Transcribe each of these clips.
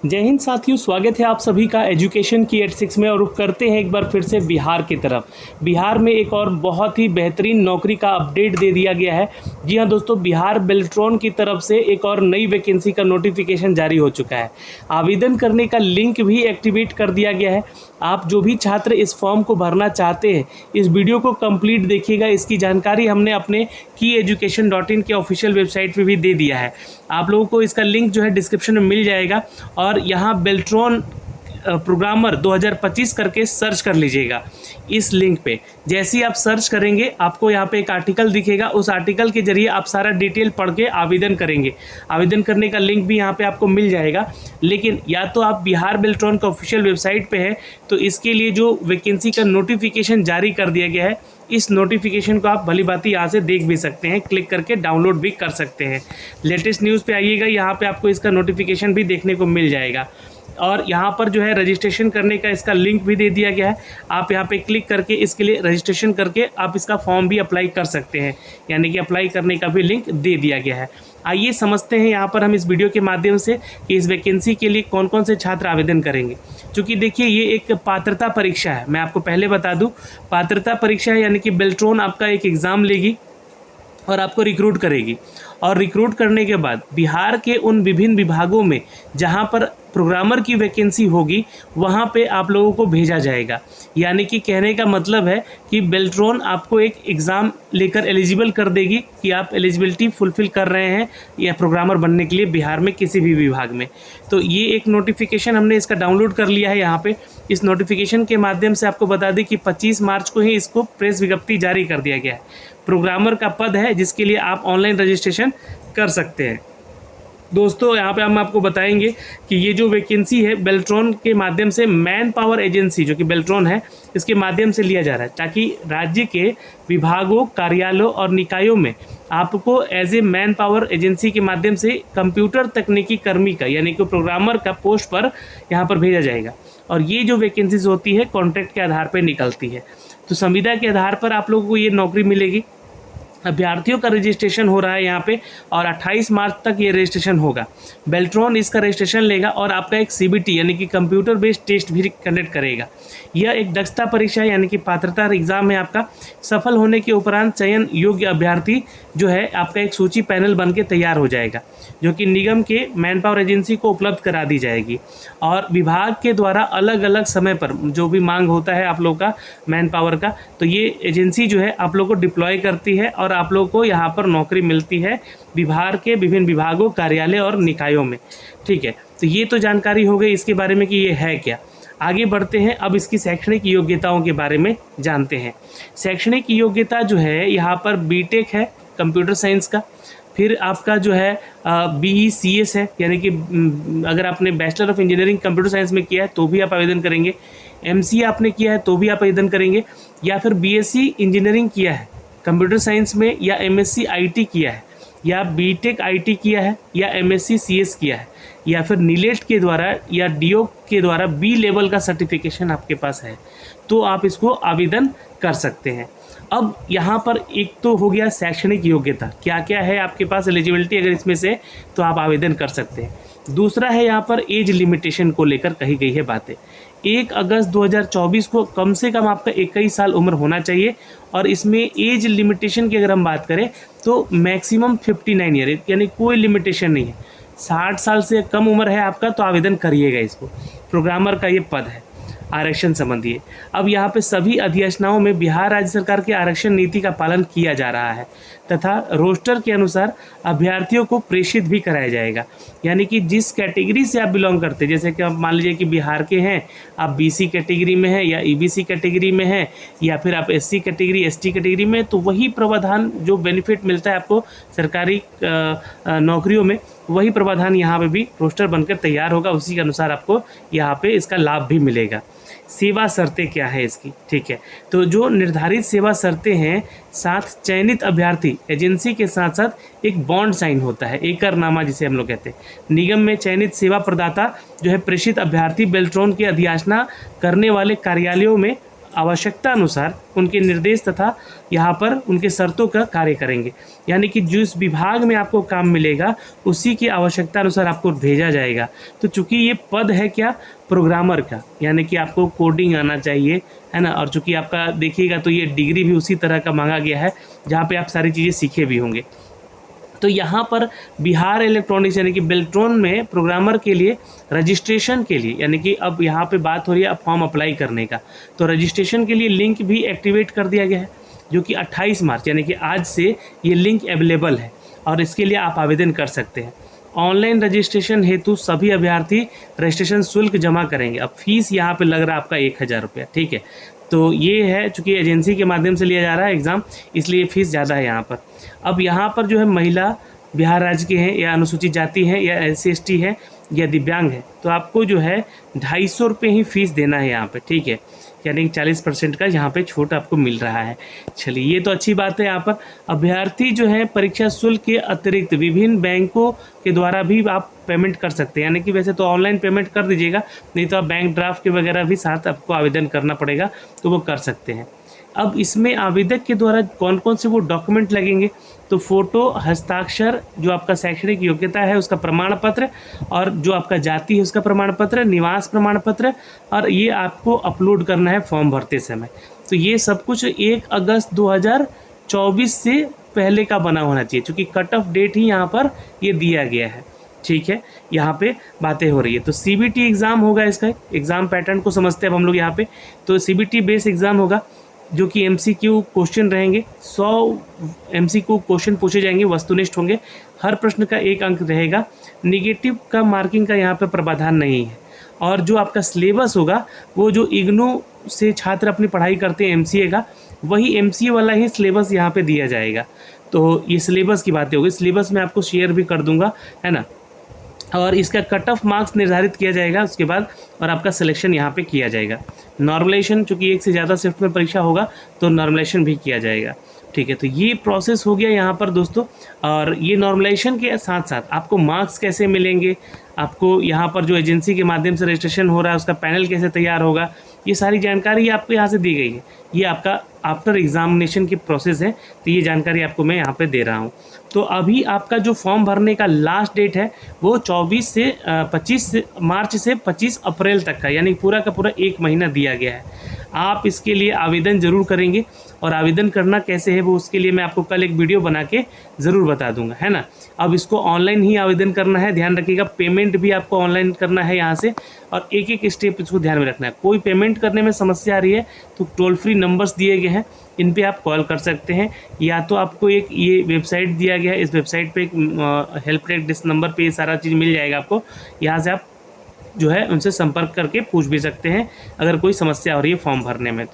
जय हिंद साथियों, स्वागत है आप सभी का एजुकेशन की 86 में। और रुख करते हैं एक बार फिर से बिहार की तरफ। बिहार में एक और बहुत ही बेहतरीन नौकरी का अपडेट दे दिया गया है। जी हाँ दोस्तों, बिहार बेल्ट्रॉन की तरफ से एक और नई वैकेंसी का नोटिफिकेशन जारी हो चुका है। आवेदन करने का लिंक भी एक्टिवेट कर दिया गया है। आप जो भी छात्र इस फॉर्म को भरना चाहते हैं, इस वीडियो को कंप्लीट देखिएगा। इसकी जानकारी हमने अपने kyeducation.in के ऑफिशियल वेबसाइट पे भी दे दिया है। आप लोगों को इसका लिंक जो है डिस्क्रिप्शन में मिल जाएगा। और यहाँ बेल्ट्रॉन प्रोग्रामर 2025 करके सर्च कर लीजिएगा इस लिंक पे। जैसे ही आप सर्च करेंगे, आपको यहाँ पे एक आर्टिकल दिखेगा। उस आर्टिकल के जरिए आप सारा डिटेल पढ़ के आवेदन करेंगे। आवेदन करने का लिंक भी यहाँ पे आपको मिल जाएगा। लेकिन या तो आप बिहार बेल्ट्रॉन का ऑफिशियल वेबसाइट पे है, तो इसके लिए जो वैकेंसी का नोटिफिकेशन जारी कर दिया गया है, इस नोटिफिकेशन को आप भली भांति यहाँ से देख भी सकते हैं, क्लिक करके डाउनलोड भी कर सकते हैं। लेटेस्ट न्यूज़ पे आइएगा, यहाँ पे आपको इसका नोटिफिकेशन भी देखने को मिल जाएगा। और यहाँ पर जो है रजिस्ट्रेशन करने का इसका लिंक भी दे दिया गया है। आप यहाँ पे क्लिक करके इसके लिए रजिस्ट्रेशन करके आप इसका फॉर्म भी अप्लाई कर सकते हैं, यानी कि अप्लाई करने का भी लिंक दे दिया गया है। आइए समझते हैं यहाँ पर हम इस वीडियो के माध्यम से कि इस वैकेंसी के लिए कौन कौन से छात्र आवेदन करेंगे। क्योंकि देखिए, ये एक पात्रता परीक्षा है। मैं आपको पहले बता दूँ, पात्रता परीक्षा है, यानी कि बेल्ट्रॉन आपका एक एग्ज़ाम लेगी और आपको रिक्रूट करेगी। और रिक्रूट करने के बाद बिहार के उन विभिन्न विभागों में जहां पर प्रोग्रामर की वैकेंसी होगी, वहां पे आप लोगों को भेजा जाएगा। यानी कि कहने का मतलब है कि बेल्ट्रॉन आपको एक एग्ज़ाम लेकर एलिजिबल कर देगी कि आप एलिजिबिलिटी फुलफ़िल कर रहे हैं या प्रोग्रामर बनने के लिए बिहार में किसी भी विभाग में। तो ये एक नोटिफिकेशन हमने इसका डाउनलोड कर लिया है यहाँ पे। इस नोटिफिकेशन के माध्यम से आपको बता दें कि 25 मार्च को ही इसको प्रेस विज्ञप्ति जारी कर दिया गया है। प्रोग्रामर का पद है जिसके लिए आप ऑनलाइन रजिस्ट्रेशन कर सकते हैं। दोस्तों, यहाँ पे हम आपको बताएंगे कि ये जो वैकेंसी है बेल्ट्रॉन के माध्यम से, मैन पावर एजेंसी जो कि बेल्ट्रॉन है, इसके माध्यम से लिया जा रहा है, ताकि राज्य के विभागों, कार्यालयों और निकायों में आपको as a manpower agency के माध्यम से कंप्यूटर तकनीकी कर्मी का, यानी कि प्रोग्रामर का पोस्ट पर यहाँ पर भेजा जाएगा। और ये जो वैकेंसीज होती है कॉन्ट्रैक्ट के आधार पर निकलती है। तो संविदा के आधार पर आप लोगों को ये नौकरी मिलेगी। अभ्यर्थियों का रजिस्ट्रेशन हो रहा है यहाँ पे, और 28 मार्च तक ये रजिस्ट्रेशन होगा। बेल्ट्रॉन इसका रजिस्ट्रेशन लेगा और आपका एक CBT यानी कि कंप्यूटर बेस्ड टेस्ट भी कंडक्ट करेगा। यह एक दक्षता परीक्षा यानी कि पात्रता एग्जाम है आपका। सफल होने के उपरांत चयन योग्य अभ्यर्थी जो है आपका एक सूची पैनल बन के तैयार हो जाएगा, जो कि निगम के मैन पावर एजेंसी को उपलब्ध करा दी जाएगी। और विभाग के द्वारा अलग अलग समय पर जो भी मांग होता है आप लोग का मैन पावर का, तो ये एजेंसी जो है आप लोग को डिप्लॉय करती है और आप लोग को यहाँ पर नौकरी मिलती है बिहार के विभिन्न विभागों, कार्यालय और निकायों में। ठीक है, तो ये तो जानकारी हो गई इसके बारे में कि ये है क्या। आगे बढ़ते हैं, अब इसकी शैक्षणिक योग्यताओं के बारे में जानते हैं। शैक्षणिक योग्यता जो है यहाँ पर BTech है कंप्यूटर साइंस का। फिर आपका जो है BECS है, यानी कि अगर आपने bachelor of engineering computer science में किया है तो भी आप आवेदन करेंगे। MCA आपने किया है तो भी आप आवेदन करेंगे। या फिर BSc इंजीनियरिंग किया है कंप्यूटर साइंस में, या MSc IT किया है, या BTech IT किया है, या MSc CS किया है, या फिर नीलेट के द्वारा या DO के द्वारा B लेवल का सर्टिफिकेशन आपके पास है, तो आप इसको आवेदन कर सकते हैं। अब यहाँ पर एक तो हो गया शैक्षणिक योग्यता, क्या क्या है आपके पास एलिजिबिलिटी, अगर इसमें से तो आप आवेदन कर सकते हैं। दूसरा है यहाँ पर एज लिमिटेशन को लेकर कही गई है बातें। 1 अगस्त 2024 को कम से कम आपका 21 साल उम्र होना चाहिए। और इसमें एज लिमिटेशन की अगर हम बात करें तो मैक्सिमम 59 ईयर, यानी कोई लिमिटेशन नहीं है। 60 साल से कम उम्र है आपका तो आवेदन करिएगा इसको। प्रोग्रामर का ये पद है आरक्षण संबंधी है। अब यहाँ पे सभी अधिसूचनाओं में बिहार राज्य सरकार के आरक्षण नीति का पालन किया जा रहा है तथा रोस्टर के अनुसार अभ्यर्थियों को प्रेषित भी कराया जाएगा। यानी कि जिस कैटेगरी से आप बिलोंग करते हैं, जैसे कि आप मान लीजिए कि बिहार के हैं, आप BC कैटेगरी में हैं या EBC कैटेगरी में हैं, या फिर आप SC कैटेगरी ST कैटेगरी में, तो वही प्रावधान जो बेनिफिट मिलता है आपको सरकारी नौकरियों में, वही प्रावधान यहाँ पे भी रोस्टर बनकर तैयार होगा। उसी के अनुसार आपको यहाँ पे इसका लाभ भी मिलेगा। सेवा शर्तें क्या है इसकी, ठीक है, तो जो निर्धारित सेवा शर्तें हैं, साथ चयनित अभ्यर्थी एजेंसी के साथ साथ एक बॉन्ड साइन होता है, एकरनामा जिसे हम लोग कहते हैं। निगम में चयनित सेवा प्रदाता जो है प्रेषित अभ्यर्थी बेल्ट्रॉन की अधिसूचना करने वाले कार्यालयों में आवश्यकता अनुसार उनके निर्देश तथा यहाँ पर उनके शर्तों का कार्य करेंगे। यानी कि जिस विभाग में आपको काम मिलेगा उसी की आवश्यकता अनुसार आपको भेजा जाएगा। तो चूँकि ये पद है क्या, प्रोग्रामर का, यानी कि आपको कोडिंग आना चाहिए, है ना। और चूँकि आपका देखिएगा तो ये डिग्री भी उसी तरह का मांगा गया है जहाँ पे आप सारी चीज़ें सीखे भी होंगे। तो यहाँ पर बिहार इलेक्ट्रॉनिक्स यानी कि बेल्ट्रॉन में प्रोग्रामर के लिए रजिस्ट्रेशन के लिए, यानी कि अब यहाँ पे बात हो रही है अब फॉर्म अप्लाई करने का, तो रजिस्ट्रेशन के लिए लिंक भी एक्टिवेट कर दिया गया है, जो कि 28 मार्च यानी कि आज से ये लिंक अवेलेबल है और इसके लिए आप आवेदन कर सकते हैं। ऑनलाइन रजिस्ट्रेशन हेतु सभी अभ्यर्थी रजिस्ट्रेशन शुल्क जमा करेंगे। अब फीस यहाँ पे लग रहा है आपका 1000 रुपया, ठीक है। तो ये है, चूँकि एजेंसी के माध्यम से लिया जा रहा है एग्ज़ाम, इसलिए फ़ीस ज़्यादा है यहाँ पर। अब यहाँ पर जो है महिला बिहार राज्य के हैं या अनुसूचित जाति हैं या SC/ST है या दिव्यांग है, तो आपको जो है 250 रुपये ही फ़ीस देना है यहाँ पे, ठीक है। यानी कि 40% का यहाँ पे छूट आपको मिल रहा है। चलिए, ये तो अच्छी बात है। यहाँ पर अभ्यर्थी जो है परीक्षा शुल्क के अतिरिक्त विभिन्न बैंकों के द्वारा भी आप पेमेंट कर सकते हैं। यानी कि वैसे तो ऑनलाइन पेमेंट कर दीजिएगा, नहीं तो आप बैंक ड्राफ्ट के वगैरह भी साथ आपको आवेदन करना पड़ेगा, तो वो कर सकते हैं। अब इसमें आवेदक के द्वारा कौन कौन से वो डॉक्यूमेंट लगेंगे, तो फ़ोटो, हस्ताक्षर, जो आपका शैक्षणिक योग्यता है उसका प्रमाण पत्र, और जो आपका जाति है उसका प्रमाण पत्र, निवास प्रमाण पत्र, और ये आपको अपलोड करना है फॉर्म भरते समय। तो ये सब कुछ 1 अगस्त 2024 से पहले का बना होना चाहिए, क्योंकि कट ऑफ डेट ही यहाँ पर ये दिया गया है, ठीक है। यहाँ पे बातें हो रही है। तो CBT एग्ज़ाम होगा, इसका एग्ज़ाम पैटर्न को समझते हैं अब हम लोग यहाँ पे। तो CBT बेस एग्ज़ाम होगा, जो कि MCQ क्वेश्चन रहेंगे। 100 MCQ क्वेश्चन पूछे जाएंगे, वस्तुनिष्ठ होंगे। हर प्रश्न का 1 अंक रहेगा। निगेटिव का मार्किंग का यहाँ पे प्रावधान नहीं है। और जो आपका सिलेबस होगा, वो जो इग्नू से छात्र अपनी पढ़ाई करते हैं MCA का, वही MCA वाला ही सिलेबस यहाँ पे दिया जाएगा। तो ये सिलेबस की बातें होगी। सिलेबस मैं आपको शेयर भी कर दूँगा, है ना। और इसका कट ऑफ मार्क्स निर्धारित किया जाएगा उसके बाद, और आपका सिलेक्शन यहाँ पे किया जाएगा। नॉर्मलाइजेशन, चूँकि 1 से ज़्यादा शिफ्ट में परीक्षा होगा तो नॉर्मलाइजेशन भी किया जाएगा, ठीक है। तो ये प्रोसेस हो गया यहाँ पर दोस्तों। और ये नॉर्मलाइजेशन के साथ साथ आपको मार्क्स कैसे मिलेंगे, आपको यहाँ पर जो एजेंसी के माध्यम से रजिस्ट्रेशन हो रहा है उसका पैनल कैसे तैयार होगा, ये सारी जानकारी आपको यहाँ से दी गई है। ये आपका आफ्टर एग्जामिनेशन की प्रोसेस है, तो ये जानकारी आपको मैं यहाँ पे दे रहा हूँ। तो अभी आपका जो फॉर्म भरने का लास्ट डेट है वो 25 मार्च से 25 अप्रैल तक का, यानी पूरा का पूरा 1 महीना दिया गया है। आप इसके लिए आवेदन ज़रूर करेंगे, और आवेदन करना कैसे है वो उसके लिए मैं आपको कल एक वीडियो बना के ज़रूर बता दूंगा, है ना। अब इसको ऑनलाइन ही आवेदन करना है, ध्यान रखिएगा। पेमेंट भी आपको ऑनलाइन करना है यहाँ से, और एक एक स्टेप इसको ध्यान में रखना है। कोई पेमेंट करने में समस्या आ रही है तो टोल फ्री नंबर्स दिए गए हैं, इन पे आप कॉल कर सकते हैं, या तो आपको एक ये वेबसाइट दिया गया है, इस वेबसाइट पे एक हेल्प डेस्क नंबर पे ये सारा चीज़ मिल जाएगा आपको। यहाँ से आप जो है उनसे संपर्क करके पूछ भी सकते हैं अगर कोई समस्या हो रही है फॉर्म भरने में।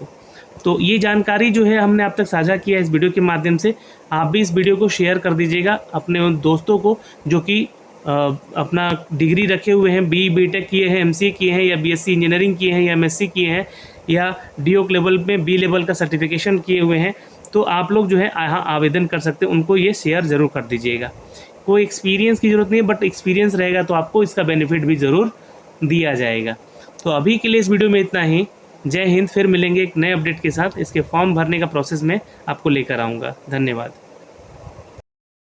तो ये जानकारी जो है हमने आप तक साझा किया है इस वीडियो के माध्यम से। आप भी इस वीडियो को शेयर कर दीजिएगा अपने उन दोस्तों को जो कि अपना डिग्री रखे हुए हैं, BE BTech किए हैं, MCA किए हैं, या BSc इंजीनियरिंग किए हैं, या MSc किए हैं, या DOC लेवल में B लेवल का सर्टिफिकेशन किए हुए हैं। तो आप लोग जो है यहाँ आवेदन कर सकते हैं, उनको ये शेयर ज़रूर कर दीजिएगा। कोई एक्सपीरियंस की ज़रूरत नहीं है, बट एक्सपीरियंस रहेगा तो आपको इसका बेनिफिट भी ज़रूर दिया जाएगा। तो अभी के लिए इस वीडियो में इतना ही। जय हिंद। फिर मिलेंगे एक नए अपडेट के साथ। इसके फॉर्म भरने का प्रोसेस में आपको लेकर आऊँगा। धन्यवाद।